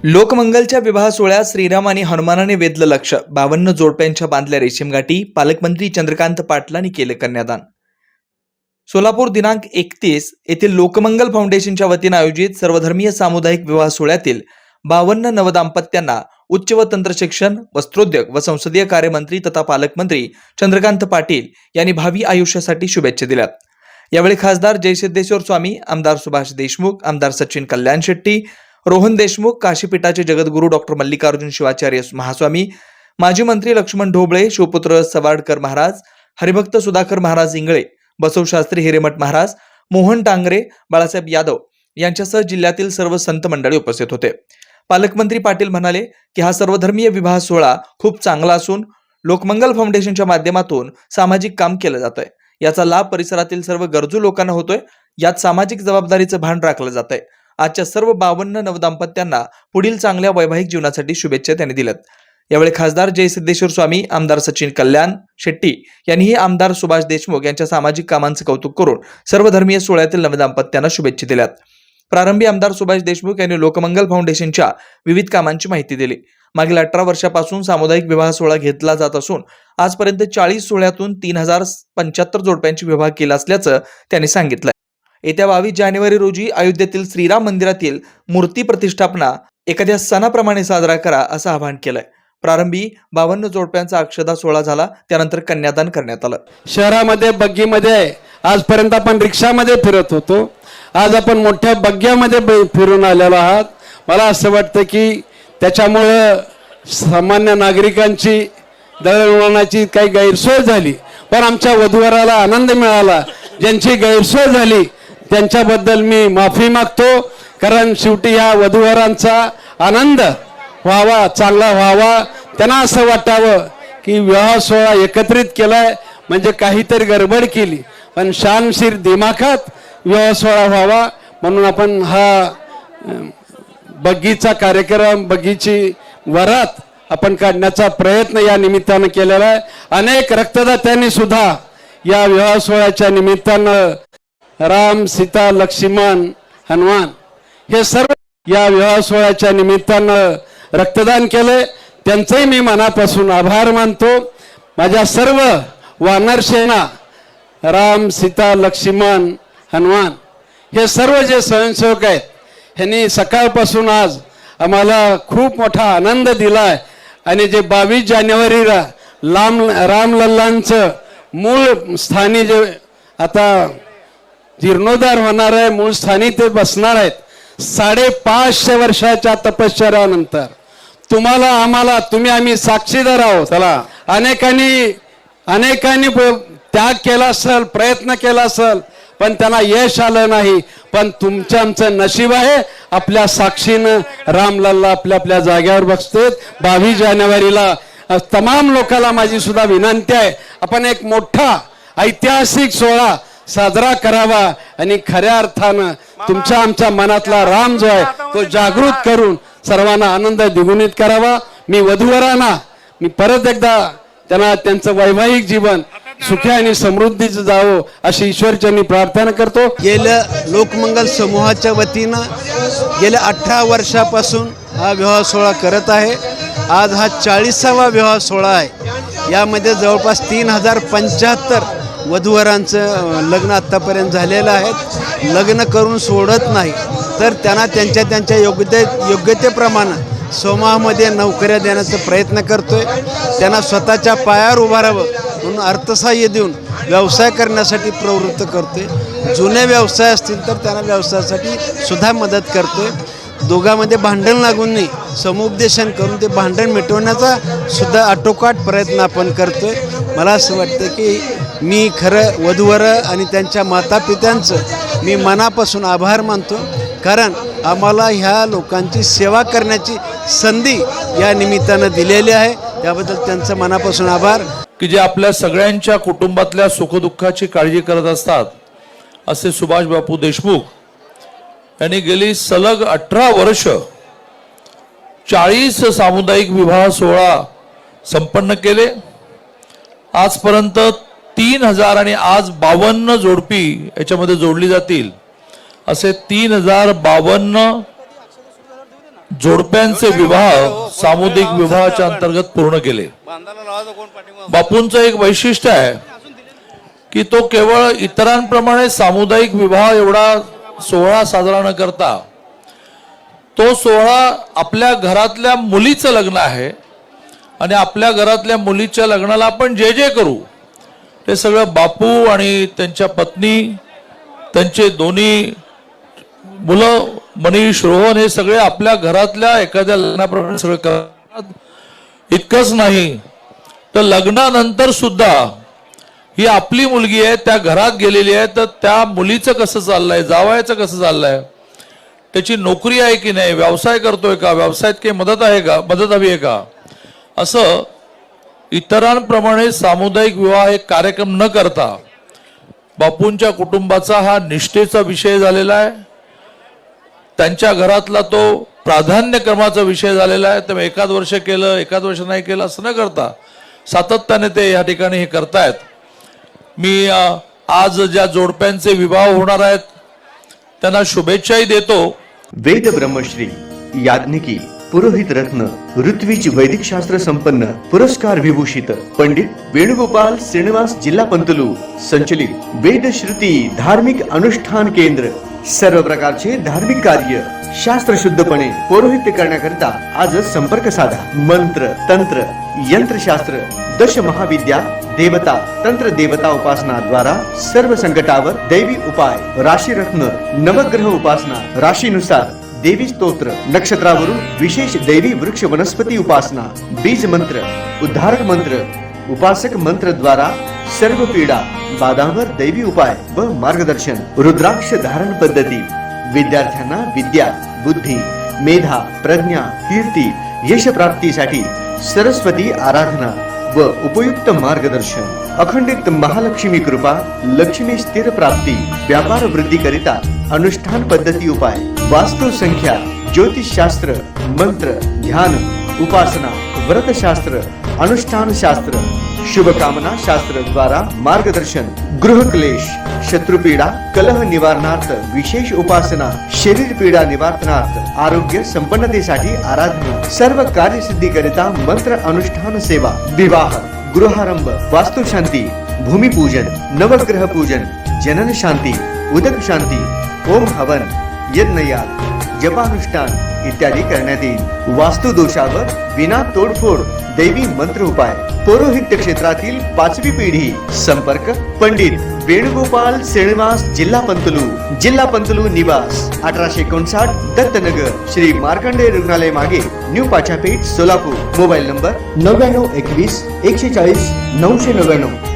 लोकमंगलच्या विवाह सोहळ्यात श्रीराम आणि हनुमानाने वेधलं लक्ष. 52 जोडप्यांच्या बांधल्या रेशीमगाठी. पालकमंत्री चंद्रकांत पाटलांनी केले कन्यादान. सोलापूर दिनांक 31 येथील लोकमंगल फाउंडेशनच्या वतीने आयोजित सर्वधर्मीय सामुदायिक विवाह सोहळ्यातील 52 नवदाम्पत्यांना उच्च व तंत्र शिक्षण, वस्त्रोद्योग व संसदीय कार्यमंत्री तथा पालकमंत्री चंद्रकांत पाटील यांनी भावी आयुष्यासाठी शुभेच्छा दिल्या. यावेळी खासदार जयसिद्धेश्वर स्वामी, आमदार सुभाष देशमुख, आमदार सचिन कल्याण शेट्टी, रोहन देशमुख, काशीपीठाचे जगद्गुरू डॉक्टर मल्लिकार्जुन शिवाचार्य महास्वामी, माजी मंत्री लक्ष्मण ढोबळे, शिवपुत्र सवाडकर महाराज, हरिभक्त सुधाकर महाराज इंगळे, बसवशास्त्री हिरेमठ महाराज, मोहन टांगरे, बाळासाहेब यादव यांच्यासह जिल्ह्यातील सर्व संत मंडळी उपस्थित होते. पालकमंत्री पाटील म्हणाले की हा सर्वधर्मीय विवाह सोहळा खूप चांगला असून लोकमंगल फाउंडेशनच्या माध्यमातून सामाजिक काम केलं जात आहे. याचा लाभ परिसरातील सर्व गरजू लोकांना होतोय. यात सामाजिक जबाबदारीचं भान राखलं जात आहे. आजच्या सर्व 52 नवदाम्पत्यांना पुढील चांगल्या वैवाहिक जीवनासाठी शुभेच्छा त्यांनी दिल्यात. यावेळी खासदार जयसिद्धेश्वर स्वामी, आमदार सचिन कल्याण शेट्टी यांनीही आमदार सुभाष देशमुख यांच्या सामाजिक कामांचे कौतुक करून सर्वधर्मीय सोहळ्यातील नवदाम्पत्यांना शुभेच्छा दिल्यात. प्रारंभी आमदार सुभाष देशमुख यांनी लोकमंगल फाउंडेशनच्या विविध कामांची माहिती दिली. मागील 18 वर्षापासून सामुदायिक विवाह सोहळा घेतला जात असून आजपर्यंत 40 सोहळ्यातून 3075 जोडप्यांची विवाह केला असल्याचं त्यांनी सांगितलं. येत्या 22 जानेवारी रोजी अयोध्येतील श्रीराम मंदिरातील मूर्ती प्रतिष्ठापना एखाद्या सणाप्रमाणे साजरा करा असं आवाहन केलंय. प्रारंभी 52 जोडप्यांचा अक्षदा सोहळा झाला. त्यानंतर कन्यादान करण्यात आलं. शहरामध्ये बग्गीमध्ये आजपर्यंत आपण रिक्षामध्ये फिरत होतो. आज आपण मोठ्या बग्ग्यामध्ये फिरून आलेलो आहात. मला असं वाटतं की त्याच्यामुळं सामान्य नागरिकांची दळणवळणाची काही गैरसोय झाली, पण आमच्या वधूवराला आनंद मिळाला. ज्यांची गैरसोय झाली त्यांच्याबद्दल मी माफी मागतो, कारण शेवटी ह्या वधूवरांचा आनंद व्हावा, चांगला व्हावा. त्यांना असं वाटावं की विवाह सोहळा एकत्रित केलाय म्हणजे काहीतरी गडबड केली, पण शानशीर दिमाखात विवाह सोहळा व्हावा म्हणून आपण हा बग्गीचा कार्यक्रम, बग्गीची वरात आपण काढण्याचा प्रयत्न या निमित्तानं केलेला आहे. अनेक रक्तदात्यांनी सुद्धा या विवाह सोहळ्याच्या निमित्तानं राम, सीता, लक्ष्मण, हनुमान हे सर्व या विवाह सोहळ्याच्या निमित्तानं रक्तदान केले. त्यांचेही मी मनापासून आभार मानतो. माझ्या सर्व वानर सेना, राम, सीता, लक्ष्मण, हनुमान हे सर्व जे स्वयंसेवक आहेत ह्यांनी सकाळपासून आज आम्हाला खूप मोठा आनंद दिलाय. आणि जे 22 जानेवारीला रामलल्लांचं मूळ स्थानी जे आता जीर्णोद्धार होणार आहे, मूळ स्थानी ते बसणार आहेत. 550 वर्षाच्या तपश्चर्यानंतर तुम्हाला, आम्हाला, आम्ही साक्षीदार आहोत. चला, अनेकांनी त्याग केला असेल, प्रयत्न केला असेल, पण त्यांना यश आलं नाही. पण तुमचं आमचं नशीब आहे, आपल्या साक्षीनं रामलल्ला आपल्या जाग्यावर बसतात. 22 जानेवारीला तमाम लोकांना माझी सुद्धा विनंती आहे, आपण एक मोठा ऐतिहासिक सोहळा साजरा करावा आणि खऱ्या अर्थानं तुमच्या आमच्या मनातला राम जो आहे तो जागृत करून सर्वांना आनंद द्विगुणित करावा. मी वधूवरांना परत एकदा त्यांचं वैवाहिक जीवन सुखी आणि समृद्धीचं जावं अशी ईश्वरचरणी प्रार्थना करतो. गेल्या लोकमंगल समूहाच्या वतीनं गेल्या 18 वर्षापासून हा विवाह सोहळा करत आहे. आज हा 40वा विवाह सोहळा आहे. यामध्ये जवळपास 3075 वधूवरांचं लग्न आत्तापर्यंत झालेलं आहे. लग्न करून सोडत नाही तर त्यांना त्यांच्या योग्यतेप्रमाणे समूहामध्ये नोकऱ्या देण्याचा प्रयत्न करतोय. त्यांना स्वतःच्या पायावर उभारावं म्हणून अर्थसहाय्य देऊन व्यवसाय करण्यासाठी प्रवृत्त करतोय. जुने व्यवसाय असतील तर त्यांना व्यवसायासाठी सुद्धा मदत करतोय. दोघांमध्ये भांडण लागून नाही, समुपदेशन करून ते भांडण मिटवण्याचा सुद्धा आटोकाट प्रयत्न आपण करतोय. मला असं वाटतं की मी खरं वधूवर आणि त्यांच्या मातापित्यांचं मी मनापासून आभार मानतो, कारण आम्हाला ह्या लोकांची सेवा करण्याची संधी या निमित्तानं दिलेली आहे. त्याबद्दल त्यांचं मनापासून आभार. की जे आपल्या सगळ्यांच्या कुटुंबातल्या सुखदुःखाची काळजी करत असतात असे सुभाष बापू देशमुख यांनी गेली सलग 18 वर्ष 40 सामुदायिक विवाह सोहळा संपन्न केले. आजपर्यंत 3000 आणि आज 52 जोडपी याच्यामध्ये जोडली जातील असे 3052 जोडप्यांचे विवाह सामुदायिक विवाहाच्या अंतर्गत पूर्ण केले. बापूंचं एक वैशिष्ट्य आहे की तो केवळ इतरांप्रमाणे सामुदायिक विवाह एवढा सोहळा साजरा न करता तो सोहळा आपल्या घरातल्या मुलीचं लग्न आहे आणि आपल्या घरातल्या मुलीच्या लग्नाला आपण जे जे करू ते सगळं बापू आणि त्यांच्या पत्नी, त्यांचे दोन्ही मुलं मनीष, रोहन हे सगळे आपल्या घरातल्या एखाद्या लग्नाप्रमाणे सगळं करतात. इतकंच नाही तर लग्नानंतर सुद्धा ही आपली मुलगी आहे, त्या घरात गेलेली आहे, तर त्या मुलीचं कसं चाललंय, जावयाचं कसं चाललंय, त्याची नोकरी आहे की नाही, व्यवसाय करतोय का, व्यवसायात काही मदत आहे का, मदत हवी आहे का, असं इतरांप्रमाणे सामुदायिक विवाह एक कार्यक्रम न करता बापूंच्या कुटुंबाचा हा निष्ठेचा विषय झालेला आहे. त्यांच्या घरातला तो प्राधान्यक्रमाचा विषय झालेला आहे. तर एखाद वर्ष केलं, एखाद वर्ष नाही केलं असं न करता सातत्याने ते या ठिकाणी हे करतायत. मी आज ज्या जोडप्यांचे विवाह होणार आहेत त्यांना शुभेच्छाही देतो. वेद ब्रह्मश्री याज्ञिकी पुरोहित रत्न ऋत्विज वैदिक शास्त्र संपन्न पुरस्कार विभूषित पंडित वेणुगोपाल श्रीनिवास जिल्हा पंतलू संचलित वेद श्रुती धार्मिक अनुष्ठान केंद्र सर्व प्रकारचे धार्मिक कार्य शास्त्र शुद्धपणे पौरोहित्य करण्याकरिता आजच संपर्क साधा. मंत्र तंत्र यंत्रशास्त्र दश महाविद्या देवता तंत्र देवता उपासना द्वारा सर्व संकटावर दैवी उपाय, राशी रत्न नवग्रह उपासना, राशीनुसार देवी स्तोत्र, नक्षत्रावरून विशेष दैवी वृक्ष वनस्पती उपासना, बीज मंत्र, उद्धारक मंत्र, उपासक मंत्र द्वारा सर्व पीडा बाधांवर दैवी उपाय व मार्गदर्शन. रुद्राक्ष धारण पद्धती विद्यार्थ्यांना विद्या, बुद्धी, मेधा, प्रज्ञा, कीर्ती, यश प्राप्तीसाठी सरस्वती आराधना व उपयुक्त मार्गदर्शन. अखंडित महालक्ष्मी कृपा, लक्ष्मी स्थिर प्राप्ती, व्यापार वृद्धी करिता अनुष्ठान पद्धती उपाय, वास्तु संख्या, ज्योतिष शास्त्र, मंत्र, ध्यान, उपासना, व्रत शास्त्र, अनुष्ठान शास्त्र, शुभकामना शास्त्र द्वारा मार्गदर्शन. गृह क्लेश, शत्रुपीडा, कलह निवारणार्थ विशेष उपासना, शरीर पीडा निवारणार्थ आरोग्य संपन्नतेसाठी आराधना, सर्व कार्यसिद्धी करिता मंत्र अनुष्ठान सेवा, विवाह, गृहारंभ, वास्तुशांती, भूमिपूजन, नवग्रह पूजन, जनन शांती, उदक शांती, ओम हवन, यज्ञयाग, जपानुष्ठान इत्यादी करण्यात येईल. वास्तु दोषावर विना तोडफोड दैवी मंत्र उपाय. पौरोहित्य क्षेत्रातील 5वी पिढी. संपर्क पंडित वेणुगोपाल श्रीनिवास जिल्हा पंतलू निवास 1859 दत्तनगर श्री मार्कंडेय रुग्णालय मागे new Pachapeth Solapur. Mobile number 9921 140 999.